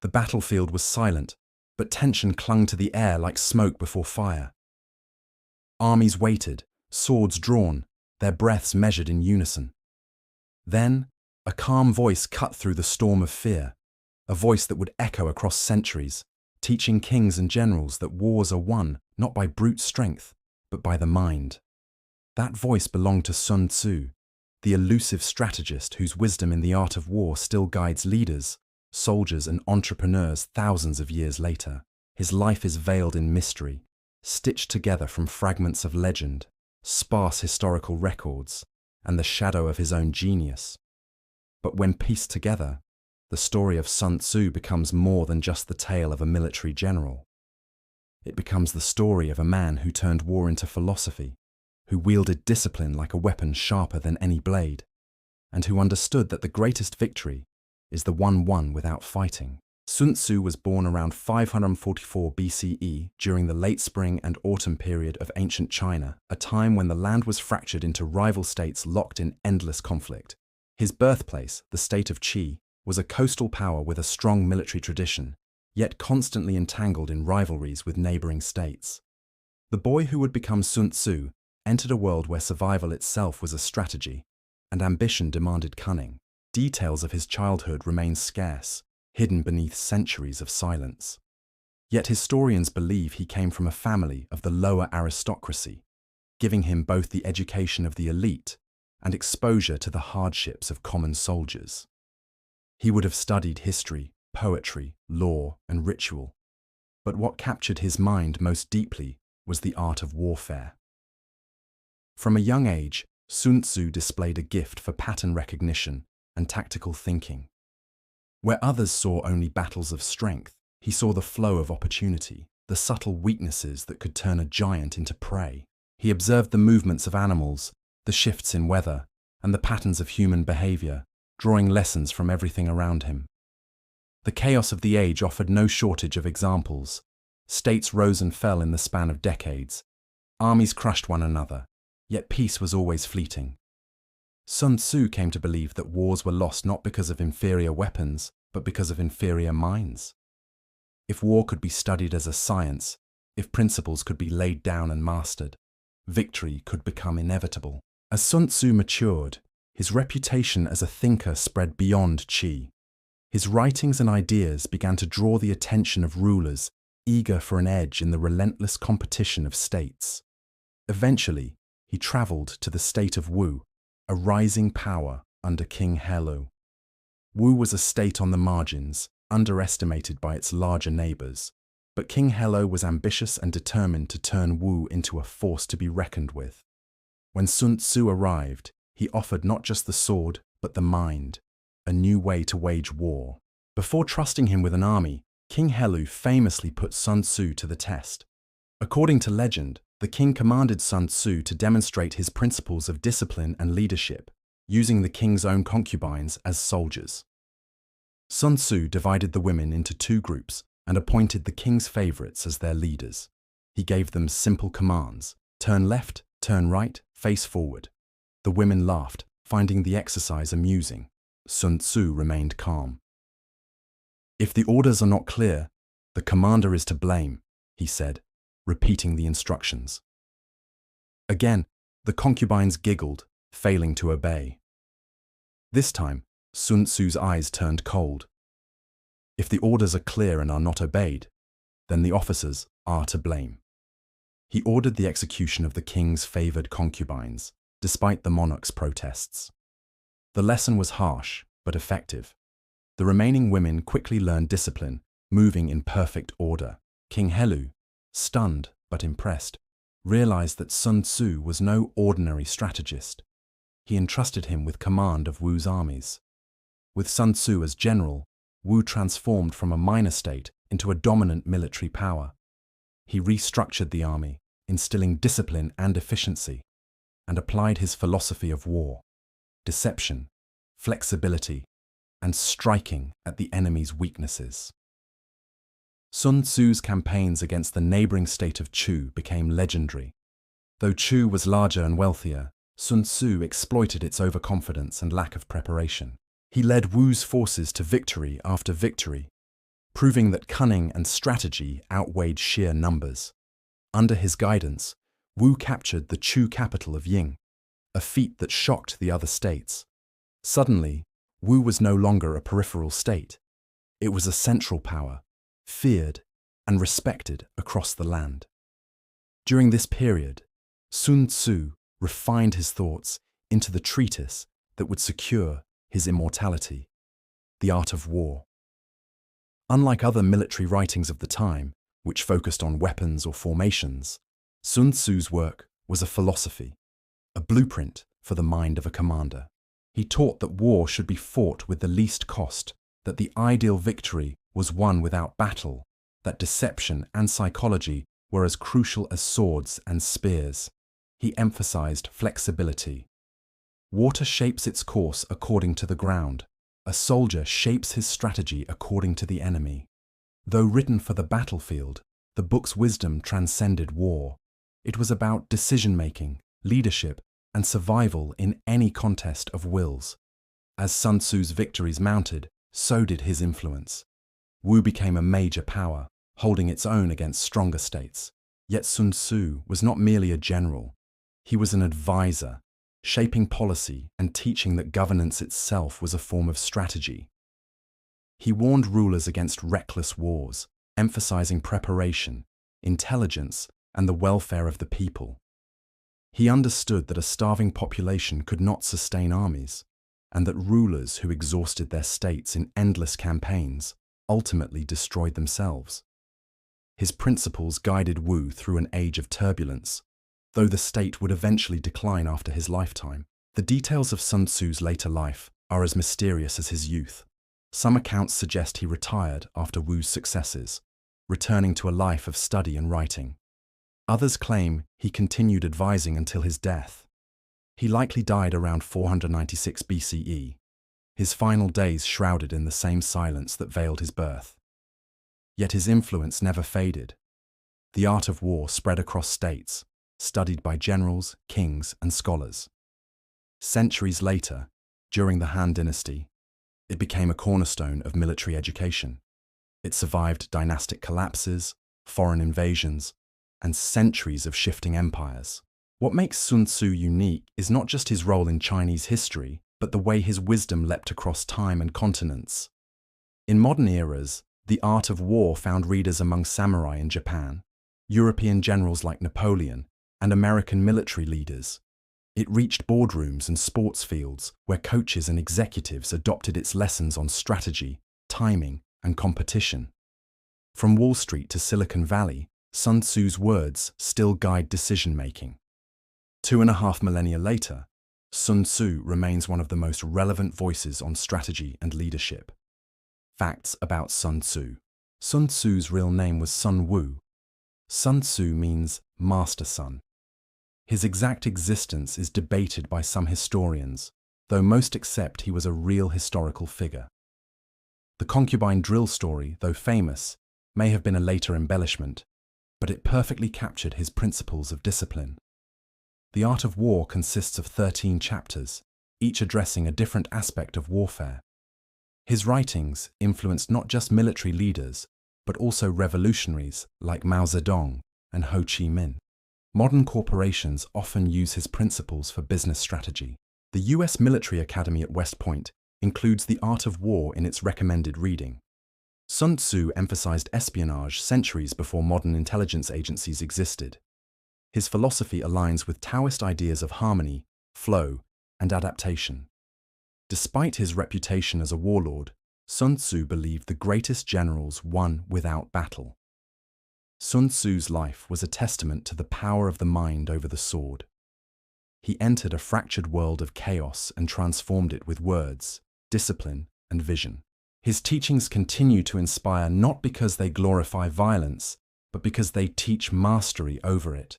The battlefield was silent, but tension clung to the air like smoke before fire. Armies waited, swords drawn, their breaths measured in unison. Then, a calm voice cut through the storm of fear, a voice that would echo across centuries, teaching kings and generals that wars are won not by brute strength, but by the mind. That voice belonged to Sun Tzu, the elusive strategist whose wisdom in the art of war still guides leaders, soldiers, and entrepreneurs thousands of years later. His life is veiled in mystery, stitched together from fragments of legend, sparse historical records, and the shadow of his own genius. But when pieced together, the story of Sun Tzu becomes more than just the tale of a military general. It becomes the story of a man who turned war into philosophy, who wielded discipline like a weapon sharper than any blade, and who understood that the greatest victory is the one won without fighting. Sun Tzu was born around 544 BCE during the late spring and autumn period of ancient China, a time when the land was fractured into rival states locked in endless conflict. His birthplace, the state of Qi, was a coastal power with a strong military tradition, yet constantly entangled in rivalries with neighboring states. The boy who would become Sun Tzu entered a world where survival itself was a strategy, and ambition demanded cunning. Details of his childhood remain scarce, hidden beneath centuries of silence. Yet historians believe he came from a family of the lower aristocracy, giving him both the education of the elite and exposure to the hardships of common soldiers. He would have studied history, poetry, law, and ritual, but what captured his mind most deeply was the art of warfare. From a young age, Sun Tzu displayed a gift for pattern recognition and tactical thinking. Where others saw only battles of strength, he saw the flow of opportunity, the subtle weaknesses that could turn a giant into prey. He observed the movements of animals, the shifts in weather, and the patterns of human behavior, drawing lessons from everything around him. The chaos of the age offered no shortage of examples. States rose and fell in the span of decades. Armies crushed one another, yet peace was always fleeting. Sun Tzu came to believe that wars were lost not because of inferior weapons, but because of inferior minds. If war could be studied as a science, if principles could be laid down and mastered, victory could become inevitable. As Sun Tzu matured, his reputation as a thinker spread beyond Qi. His writings and ideas began to draw the attention of rulers eager for an edge in the relentless competition of states. Eventually, he traveled to the state of Wu, a rising power under King Hello. Wu was a state on the margins, underestimated by its larger neighbors, but King Hello was ambitious and determined to turn Wu into a force to be reckoned with. When Sun Tzu arrived, he offered not just the sword, but the mind, a new way to wage war. Before trusting him with an army, King Hello famously put Sun Tzu to the test. According to legend, the king commanded Sun Tzu to demonstrate his principles of discipline and leadership, using the king's own concubines as soldiers. Sun Tzu divided the women into two groups and appointed the king's favorites as their leaders. He gave them simple commands: turn left, turn right, face forward. The women laughed, finding the exercise amusing. Sun Tzu remained calm. If the orders are not clear, the commander is to blame, he said, repeating the instructions. Again, the concubines giggled, failing to obey. This time, Sun Tzu's eyes turned cold. If the orders are clear and are not obeyed, then the officers are to blame. He ordered the execution of the king's favored concubines, despite the monarch's protests. The lesson was harsh, but effective. The remaining women quickly learned discipline, moving in perfect order. King Hello, stunned but impressed, realized that Sun Tzu was no ordinary strategist. He entrusted him with command of Wu's armies. With Sun Tzu as general, Wu transformed from a minor state into a dominant military power. He restructured the army, instilling discipline and efficiency, and applied his philosophy of war: deception, flexibility, and striking at the enemy's weaknesses. Sun Tzu's campaigns against the neighboring state of Chu became legendary. Though Chu was larger and wealthier, Sun Tzu exploited its overconfidence and lack of preparation. He led Wu's forces to victory after victory, proving that cunning and strategy outweighed sheer numbers. Under his guidance, Wu captured the Chu capital of Ying, a feat that shocked the other states. Suddenly, Wu was no longer a peripheral state. It was a central power, feared and respected across the land. During this period, Sun Tzu refined his thoughts into the treatise that would secure his immortality, The Art of War. Unlike other military writings of the time, which focused on weapons or formations, Sun Tzu's work was a philosophy, a blueprint for the mind of a commander. He taught that war should be fought with the least cost, that the ideal victory was won without battle, that deception and psychology were as crucial as swords and spears. He emphasized flexibility. Water shapes its course according to the ground. A soldier shapes his strategy according to the enemy. Though written for the battlefield, the book's wisdom transcended war. It was about decision-making, leadership, and survival in any contest of wills. As Sun Tzu's victories mounted, so did his influence. Wu became a major power, holding its own against stronger states. Yet Sun Tzu was not merely a general. He was an advisor, shaping policy and teaching that governance itself was a form of strategy. He warned rulers against reckless wars, emphasizing preparation, intelligence, and the welfare of the people. He understood that a starving population could not sustain armies, and that rulers who exhausted their states in endless campaigns ultimately destroyed themselves. His principles guided Wu through an age of turbulence, though the state would eventually decline after his lifetime. The details of Sun Tzu's later life are as mysterious as his youth. Some accounts suggest he retired after Wu's successes, returning to a life of study and writing. Others claim he continued advising until his death. He likely died around 496 BCE, his final days shrouded in the same silence that veiled his birth. Yet his influence never faded. The art of war spread across states, studied by generals, kings, and scholars. Centuries later, during the Han Dynasty, it became a cornerstone of military education. It survived dynastic collapses, foreign invasions, and centuries of shifting empires. What makes Sun Tzu unique is not just his role in Chinese history, but the way his wisdom leapt across time and continents. In modern eras, the art of war found readers among samurai in Japan, European generals like Napoleon, and American military leaders. It reached boardrooms and sports fields where coaches and executives adopted its lessons on strategy, timing, and competition. From Wall Street to Silicon Valley, Sun Tzu's words still guide decision-making. 2.5 millennia later, Sun Tzu remains one of the most relevant voices on strategy and leadership. Facts about Sun Tzu. Sun Tzu's real name was Sun Wu. Sun Tzu means master son. His exact existence is debated by some historians, though most accept he was a real historical figure. The concubine drill story, though famous, may have been a later embellishment, but it perfectly captured his principles of discipline. The Art of War consists of 13 chapters, each addressing a different aspect of warfare. His writings influenced not just military leaders, but also revolutionaries like Mao Zedong and Ho Chi Minh. Modern corporations often use his principles for business strategy. The US Military Academy at West Point includes The Art of War in its recommended reading. Sun Tzu emphasized espionage centuries before modern intelligence agencies existed. His philosophy aligns with Taoist ideas of harmony, flow, and adaptation. Despite his reputation as a warlord, Sun Tzu believed the greatest generals won without battle. Sun Tzu's life was a testament to the power of the mind over the sword. He entered a fractured world of chaos and transformed it with words, discipline, and vision. His teachings continue to inspire not because they glorify violence, but because they teach mastery over it.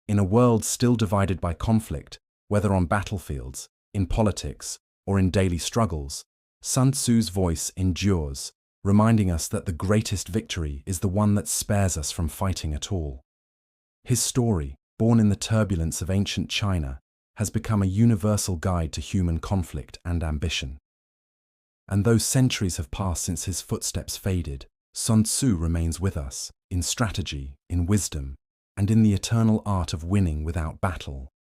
In a world still divided by conflict, whether on battlefields, in politics, or in daily struggles, Sun Tzu's voice endures, reminding us that the greatest victory is the one that spares us from fighting at all. His story, born in the turbulence of ancient China, has become a universal guide to human conflict and ambition. And though centuries have passed since his footsteps faded, Sun Tzu remains with us, in strategy, in wisdom, and in the eternal art of winning without battle.